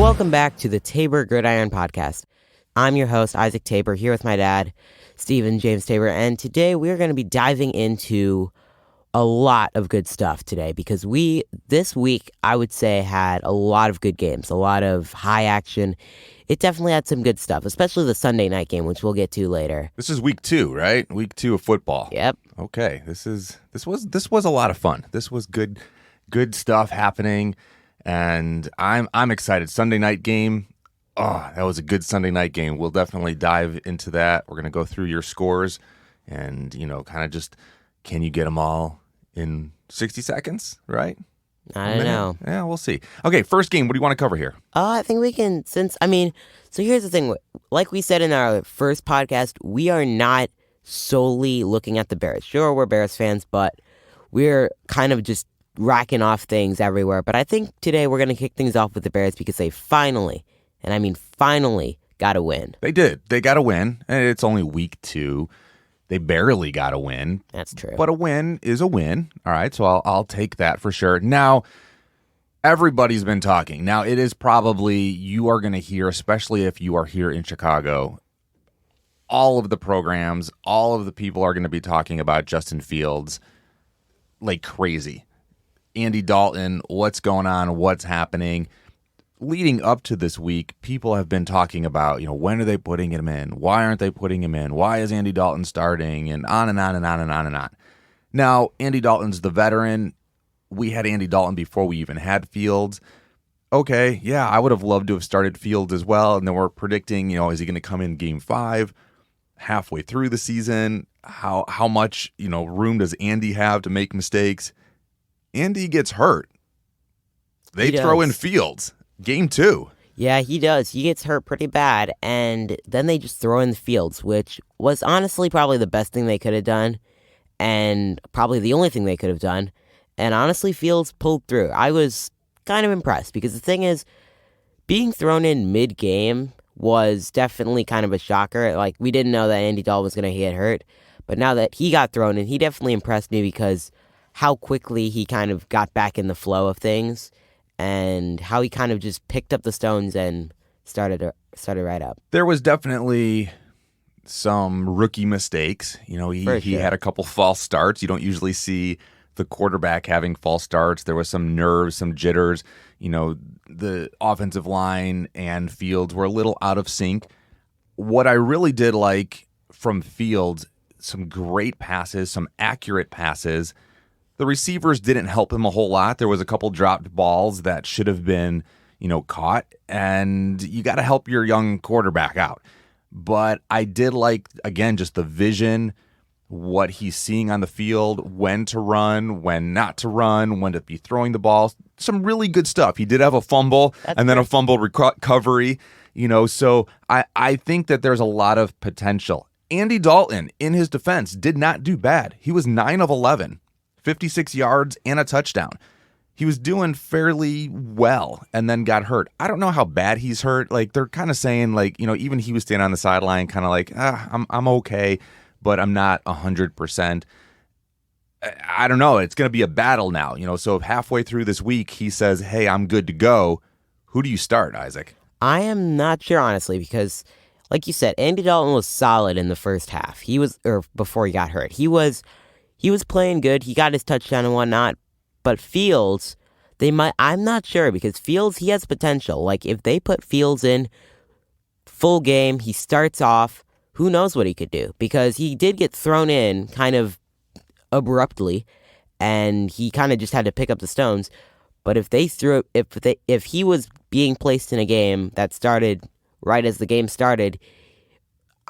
Welcome back to the Tabor Gridiron podcast. I'm your host, Isaac Tabor, here with my dad, Stephen James Tabor, and today we're going to be diving into a lot of good stuff today because this week, I would say, had a lot of good games, a lot of high action. It definitely had some good stuff, especially the Sunday night game, which we'll get to later. This is week 2, right? Week 2 of football. Yep. Okay. This was a lot of fun. This was good stuff happening, and I'm excited. Sunday night game. Oh, that was a good Sunday night game. We'll definitely dive into that. We're going to go through your scores and, kind of just, can you get them all in 60 seconds, right? I don't know. Yeah, we'll see. Okay, first game. What do you want to cover here? I think we can, so here's the thing. Like we said in our first podcast, we are not solely looking at the Bears. Sure, we're Bears fans, but we're kind of just racking off things everywhere. But I think today we're going to kick things off with the Bears because they finally, and I mean finally, got a win. They did. They got a win. And it's only week 2. They barely got a win. That's true. But a win is a win. All right, so I'll take that for sure. Now, everybody's been talking. Now, it is probably, you are going to hear, especially if you are here in Chicago, all of the programs, all of the people are going to be talking about Justin Fields like crazy. Andy Dalton, what's going on, what's happening. Leading up to this week, people have been talking about, when are they putting him in? Why aren't they putting him in? Why is Andy Dalton starting? And on and on and on and on and on. Now, Andy Dalton's the veteran. We had Andy Dalton before we even had Fields. Okay, yeah, I would have loved to have started Fields as well. And then we're predicting, is he going to come in game 5, halfway through the season? How much, room does Andy have to make mistakes? Andy gets hurt. They throw in Fields. Game 2. Yeah, he does. He gets hurt pretty bad, and then they just throw in the Fields, which was honestly probably the best thing they could have done, and probably the only thing they could have done. And honestly, Fields pulled through. I was kind of impressed, because the thing is, being thrown in mid-game was definitely kind of a shocker. Like, we didn't know that Andy Dalton was going to get hurt, but now that he got thrown in, he definitely impressed me because how quickly he kind of got back in the flow of things, and how he kind of just picked up the stones and started right up. There was definitely some rookie mistakes. He had a couple false starts. You don't usually see the quarterback having false starts. There was some nerves, some jitters. The offensive line and Fields were a little out of sync. What I really did like from Fields, some great passes, some accurate passes. The receivers didn't help him a whole lot. There was a couple dropped balls that should have been, caught, and you got to help your young quarterback out. But I did like, again, just the vision, what he's seeing on the field, when to run, when not to run, when to be throwing the ball. Some really good stuff. He did have a fumble and then a fumble recovery, so I think that there's a lot of potential. Andy Dalton, in his defense, did not do bad. He was 9 of 11. 56 yards and a touchdown. He was doing fairly well and then got hurt. I don't know how bad he's hurt. Like, they're kind of saying, even he was standing on the sideline kind of like, I'm okay, but I'm not 100%. I don't know. It's going to be a battle now. So if halfway through this week he says, hey, I'm good to go, who do you start, Isaac? I am not sure, honestly, because like you said, Andy Dalton was solid in the first half. Before he got hurt. He was playing good. He got his touchdown and whatnot. But Fields, I'm not sure, because Fields, he has potential. Like, if they put Fields in full game, he starts off, who knows what he could do? Because he did get thrown in kind of abruptly, and he kind of just had to pick up the stones. But if he was being placed in a game that started right as the game started,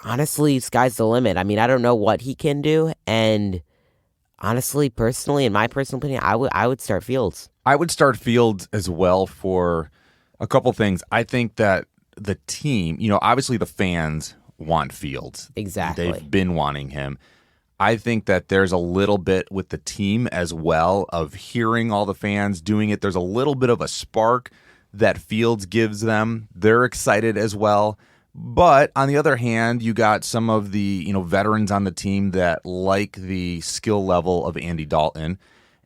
honestly, sky's the limit. I mean, I don't know what he can do, and honestly, personally, in my personal opinion, I would start Fields. I would start Fields as well for a couple things. I think that the team, obviously the fans want Fields. Exactly. They've been wanting him. I think that there's a little bit with the team as well of hearing all the fans doing it. There's a little bit of a spark that Fields gives them. They're excited as well. But on the other hand, you got some of the veterans on the team that like the skill level of Andy Dalton,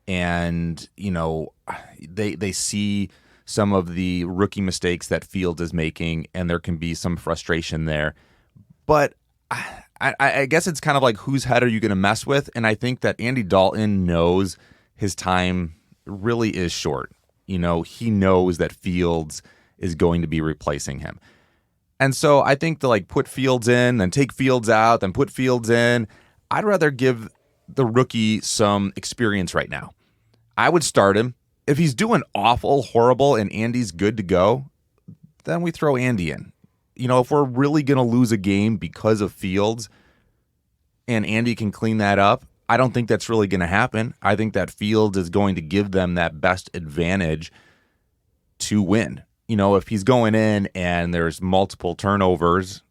and they see some of the rookie mistakes that Fields is making, and there can be some frustration there. But I guess it's kind of like, whose head are you going to mess with? And I think that Andy Dalton knows his time really is short. He knows that Fields is going to be replacing him. And so I think to put Fields in, then take Fields out, then put Fields in, I'd rather give the rookie some experience right now. I would start him. If he's doing awful, horrible, and Andy's good to go, then we throw Andy in. If we're really going to lose a game because of Fields and Andy can clean that up, I don't think that's really going to happen. I think that Fields is going to give them that best advantage to win. If he's going in and there's multiple turnovers,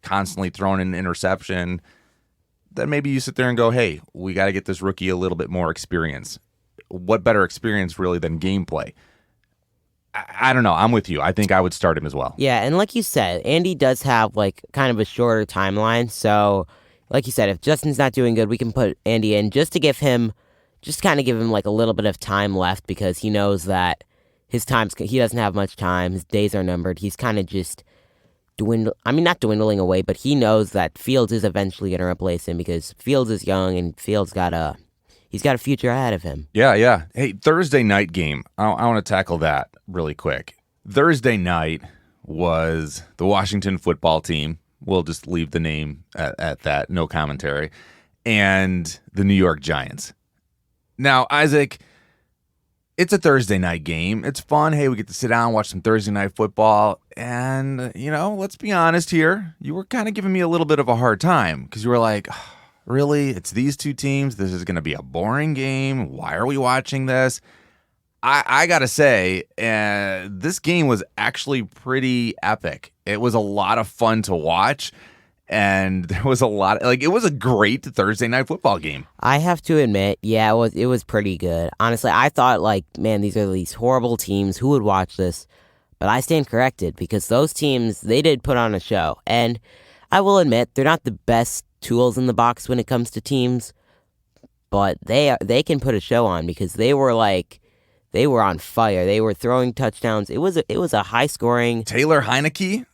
constantly throwing an interception, then maybe you sit there and go, hey, we got to get this rookie a little bit more experience. What better experience really than gameplay? I don't know. I'm with you. I think I would start him as well. Yeah, and like you said, Andy does have kind of a shorter timeline. So, like you said, if Justin's not doing good, we can put Andy in just to give him a little bit of time left, because he knows that he doesn't have much time. His days are numbered. He's kind of just not dwindling away, but he knows that Fields is eventually going to replace him, because Fields is young and Fields he's got a future ahead of him. Yeah. Hey, Thursday night game. I want to tackle that really quick. Thursday night was the Washington football team. We'll just leave the name at that. No commentary. And the New York Giants. Now, Isaac, it's a Thursday night game. It's fun. Hey, we get to sit down and watch some Thursday night football. And, let's be honest here. You were kind of giving me a little bit of a hard time, because you were like, oh, really? It's these two teams? This is going to be a boring game. Why are we watching this? I got to say, this game was actually pretty epic. It was a lot of fun to watch. And there was it was a great Thursday night football game. I have to admit, yeah, it was pretty good. Honestly, I thought, man, these are these horrible teams. Who would watch this? But I stand corrected, because those teams, they did put on a show. And I will admit, they're not the best tools in the box when it comes to teams, but they can put a show on, because they were on fire. They were throwing touchdowns. It was a high scoring. Taylor Heineke,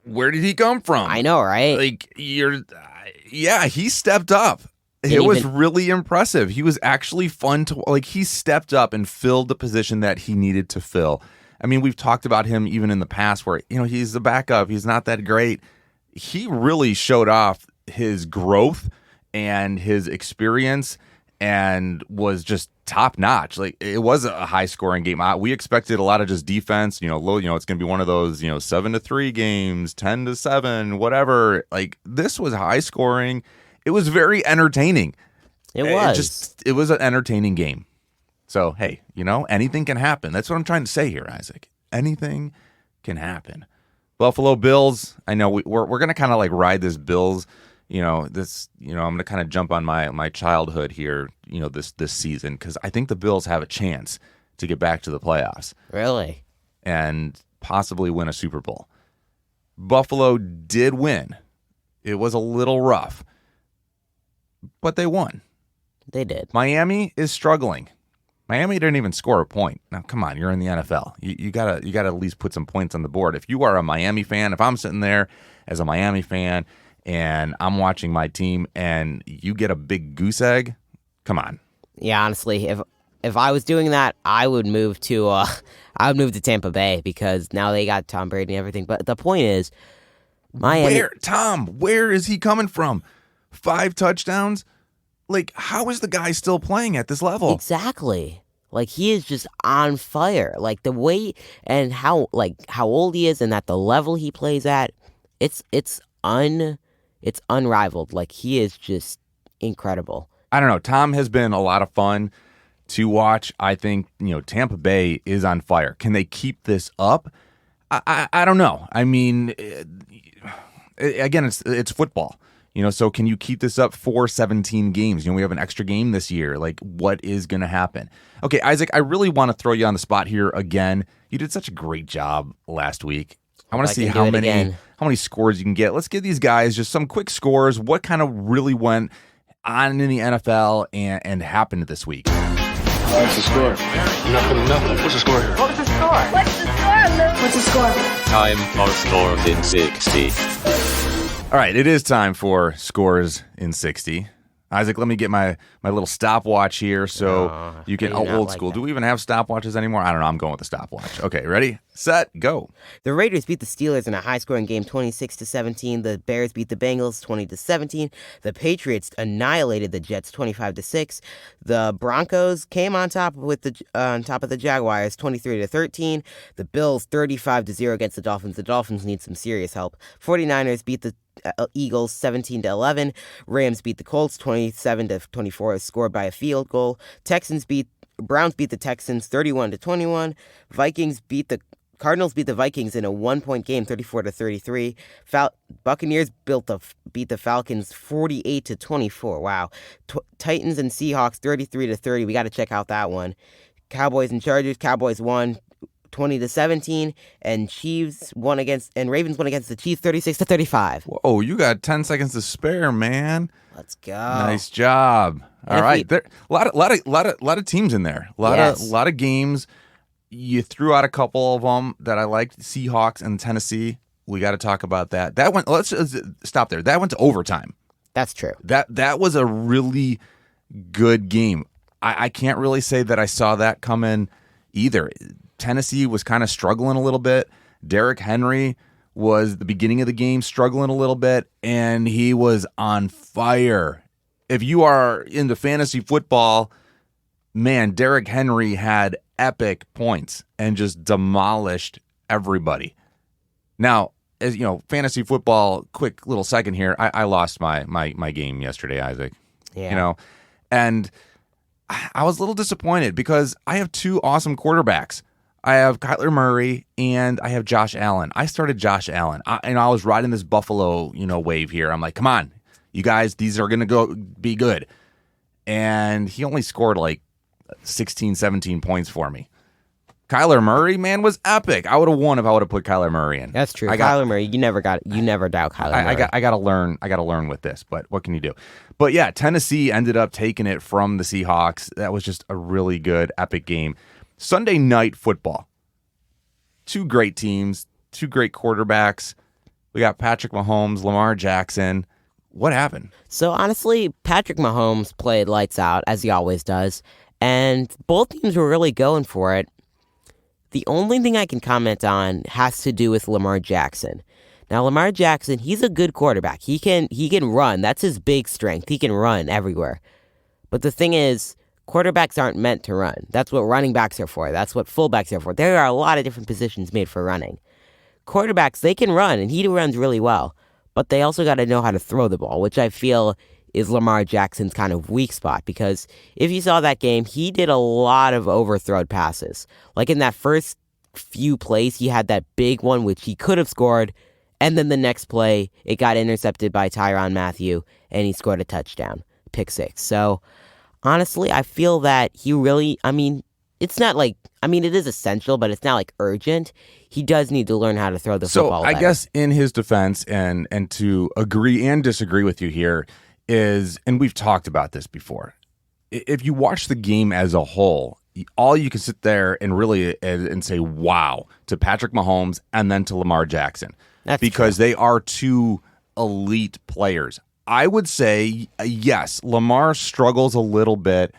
where did he come from? I know, right? He stepped up. It was really impressive. He was actually fun to he stepped up and filled the position that he needed to fill. I mean, we've talked about him even in the past where, he's the backup. He's not that great. He really showed off his growth and his experience and was just top notch. It was a high scoring game. We expected a lot of just defense, low, it's going to be one of those, 7-3 games, 10-7, whatever. This was high scoring. It was very entertaining. It was. It was an entertaining game. So, hey, anything can happen. That's what I'm trying to say here, Isaac. Anything can happen. Buffalo Bills, I know we're going to kind of ride this Bills, I'm going to kind of jump on my childhood here, this season, because I think the Bills have a chance to get back to the playoffs. Really? And possibly win a Super Bowl. Buffalo did win. It was a little rough, but they won. They did. Miami is struggling. Miami didn't even score a point. Now, come on, you're in the NFL. You gotta at least put some points on the board. If you are a Miami fan, if I'm sitting there as a Miami fan and I'm watching my team and you get a big goose egg, come on. Yeah, honestly, if I was doing that, I would move to Tampa Bay, because now they got Tom Brady and everything. But the point is, Miami. Where is he coming from? 5 touchdowns? How is the guy still playing at this level? Exactly. He is just on fire. The way and how old he is and at the level he plays at, it's unrivaled. He is just incredible. I don't know. Tom has been a lot of fun to watch. I think, Tampa Bay is on fire. Can they keep this up? I don't know. I mean, again, it's football. So can you keep this up for 17 games? We have an extra game this year. What is going to happen? Okay, Isaac, I really want to throw you on the spot here again. You did such a great job last week. I want to see how many scores you can get. Let's give these guys just some quick scores. What kind of really went on in the NFL and happened this week? What's the score? Nothing. What's the score? What's the score? What's the score, Luke? What's the score? Time for Scores in 60. All right, it is time for Scores in 60. Isaac, let me get my little stopwatch here so you can. Old school. Do we even have stopwatches anymore? I don't know. I'm going with the stopwatch. Okay, ready, set, go. The Raiders beat the Steelers in a high-scoring game, 26-17. The Bears beat the Bengals, 20-17. The Patriots annihilated the Jets, 25-6. The Broncos came on top of the Jaguars, 23-13. The Bills, 35-0 against the Dolphins. The Dolphins need some serious help. 49ers beat the Eagles 17-11. Rams beat the Colts 27-24, scored by a field goal. Browns beat the Texans 31-21. Cardinals beat the Vikings in a 1-point game 34-33. Buccaneers beat the Falcons 48-24. Wow. Titans and Seahawks 33-30. We got to check out that one. Cowboys and Chargers. Cowboys won 20-17, and Ravens won against the Chiefs 36-35. Whoa, you got 10 seconds to spare, man. Let's go. Nice job. All right, there a lot of teams in there. A lot of games. You threw out a couple of them that I liked. Seahawks and Tennessee. We got to talk about that. That went. Let's stop there. That went to overtime. That's true. That was a really good game. I can't really say that I saw that come in either. Tennessee was kind of struggling a little bit. Derrick Henry was the beginning of the game struggling a little bit, and he was on fire. If you are into fantasy football, man, Derrick Henry had epic points and just demolished everybody. Now, as you know, fantasy football, quick little second here, I lost my game yesterday, Isaac. Yeah. And I was a little disappointed because I have two awesome quarterbacks. I have Kyler Murray and I have Josh Allen. I started Josh Allen, and I was riding this Buffalo, wave here. I'm like, come on, you guys, these are going to be good. And he only scored like 16, 17 points for me. Kyler Murray, man, was epic. I would have won if I would have put Kyler Murray in. That's true. Kyler Murray, you never doubt Kyler Murray. I got to learn with this, but what can you do? But yeah, Tennessee ended up taking it from the Seahawks. That was just a really good, epic game. Sunday night football. Two great teams, two great quarterbacks. We got Patrick Mahomes, Lamar Jackson. What happened? So honestly, Patrick Mahomes played lights out, as he always does, and both teams were really going for it. The only thing I can comment on has to do with Lamar Jackson. Now, Lamar Jackson, he's a good quarterback. He can run. That's his big strength. He can run everywhere. But the thing is, quarterbacks aren't meant to run. That's what running backs are for. That's what fullbacks are for. There are a lot of different positions made for running. Quarterbacks, they can run, and he runs really well. But they also got to know how to throw the ball, which I feel is Lamar Jackson's kind of weak spot. Because if you saw that game, he did a lot of overthrown passes. Like in that first few plays, he had that big one, which he could have scored. And then the next play, it got intercepted by Tyrann Mathieu, and he scored a touchdown, pick six. So honestly, I feel that he really, it's not like, it is essential, but it's not like urgent. He does need to learn how to throw the football better. So I guess in his defense, and to agree and disagree with you here is, and we've talked about this before, if you watch the game as a whole, all you can sit there and really and say, wow, to Patrick Mahomes and then to Lamar Jackson. That's because true. They are two elite players. I would say, yes, Lamar struggles a little bit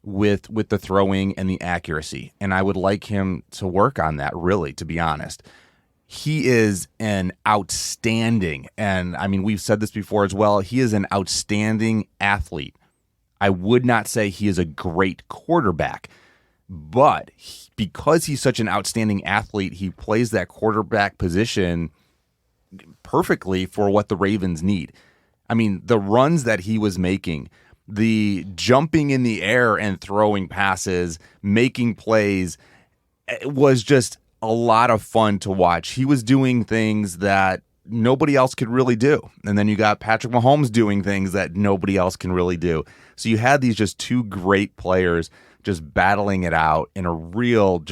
with the throwing and the accuracy, and I would like him to work on that, really, to be honest. He is an outstanding, and we've said this before as well, he is an outstanding athlete. I would not say he is a great quarterback, but because he's such an outstanding athlete, he plays that quarterback position perfectly for what the Ravens need. The runs that he was making, the jumping in the air and throwing passes, making plays, it was just a lot of fun to watch. He was doing things that nobody else could really do. And then you got Patrick Mahomes doing things that nobody else can really do. So you had these just two great players just battling it out in a real,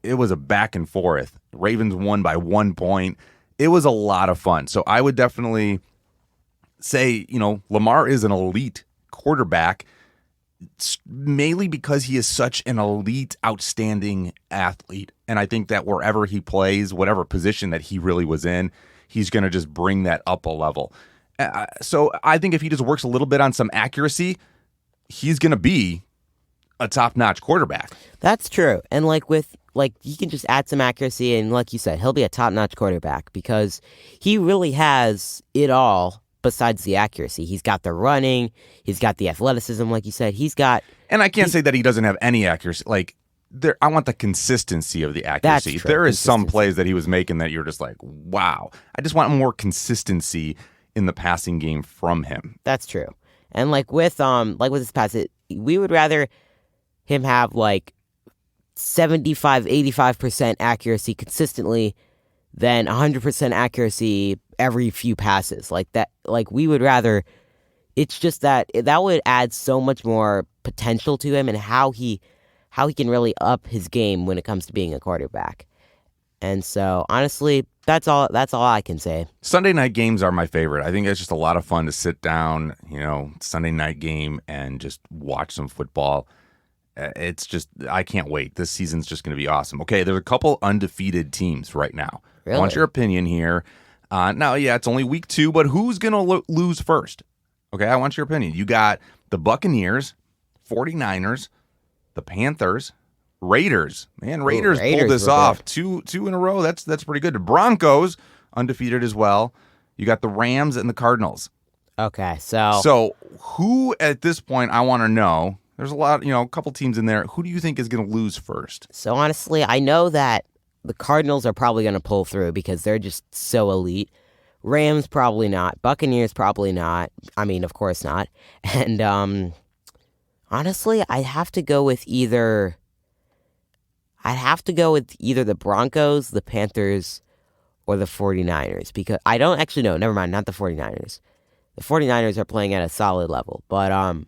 it was a back and forth. Ravens won by 1 point. It was a lot of fun. So I would definitely say, Lamar is an elite quarterback. mainly because he is such an elite, outstanding athlete. And I think that wherever he plays, whatever position that he really was in, he's going to just bring that up a level. So I think if he just works a little bit on some accuracy, he's going to be a top-notch quarterback. That's true. And he can just add some accuracy, and like you said, he'll be a top-notch quarterback because he really has it all besides the accuracy. He's got the running, he's got the athleticism, like you said. And I can't say that he doesn't have any accuracy. I want the consistency of the accuracy. That's true. There is some plays that he was making that you're just like, wow. I just want more consistency in the passing game from him. That's true. And with this pass, we would rather him have 75-85% accuracy consistently than 100% accuracy every few passes. We would rather. It's just that would add so much more potential to him and how he can really up his game when it comes to being a quarterback. And so, honestly, that's all I can say. Sunday night games are my favorite. I think it's just a lot of fun to sit down, Sunday night game and just watch some football. It's just, I can't wait. This season's just going to be awesome. Okay, there's a couple undefeated teams right now. Really? I want your opinion here. Now, yeah, it's only week 2, but who's going to lose first? Okay, I want your opinion. You got the Buccaneers, 49ers, the Panthers, Raiders. Man, Raiders pulled this off. Two in a row. That's pretty good. The Broncos, undefeated as well. You got the Rams and the Cardinals. Okay, so... So who at this point, I want to know, there's a lot, a couple teams in there. Who do you think is going to lose first? So honestly, I know that the Cardinals are probably going to pull through because they're just so elite. Rams, probably not. Buccaneers, probably not. I mean, of course not. And honestly, I'd have to go with either the Broncos, the Panthers, or the 49ers. Because I don't actually know. Never mind, not the 49ers. The 49ers are playing at a solid level. But I'm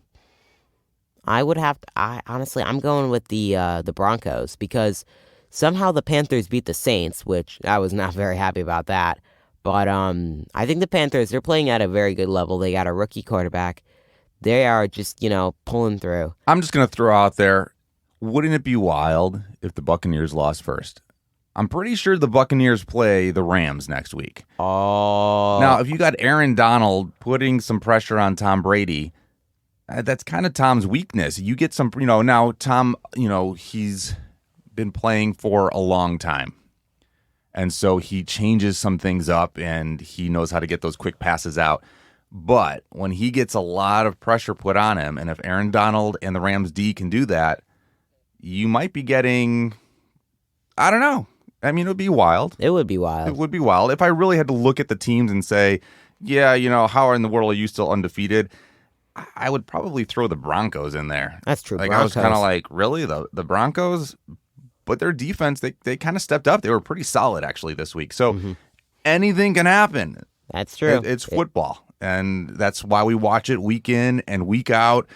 going with the Broncos because somehow the Panthers beat the Saints, which I was not very happy about that. But I think the Panthers, they're playing at a very good level. They got a rookie quarterback. They are just, pulling through. I'm just going to throw out there, wouldn't it be wild if the Buccaneers lost first? I'm pretty sure the Buccaneers play the Rams next week. Oh. Now, if you got Aaron Donald putting some pressure on Tom Brady, that's kind of Tom's weakness. You get some, now Tom, he's been playing for a long time. And so he changes some things up and he knows how to get those quick passes out. But when he gets a lot of pressure put on him, and if Aaron Donald and the Rams D can do that, you might be getting, I don't know. I mean, it would be wild. It would be wild. It would be wild. If I really had to look at the teams and say, yeah, how in the world are you still undefeated? I would probably throw the Broncos in there. That's true. Broncos. I was kind of like, really? The Broncos? But their defense, they kind of stepped up. They were pretty solid, actually, this week. So anything can happen. That's true. It's football. And that's why we watch it week in and week out.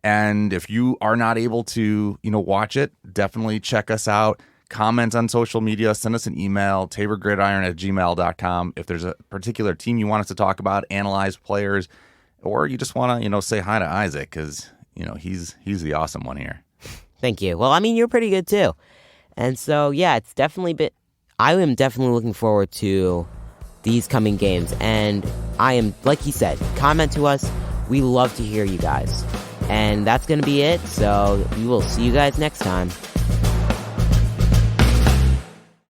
And if you are not able to, watch it, definitely check us out. Comment on social media. Send us an email, taborgridiron@gmail.com. If there's a particular team you want us to talk about, analyze players, or you just want to, say hi to Isaac because, he's the awesome one here. Thank you. Well, I mean, you're pretty good too. And so, yeah, I am definitely looking forward to these coming games. And I am, like he said, comment to us. We love to hear you guys. And that's going to be it. So we will see you guys next time.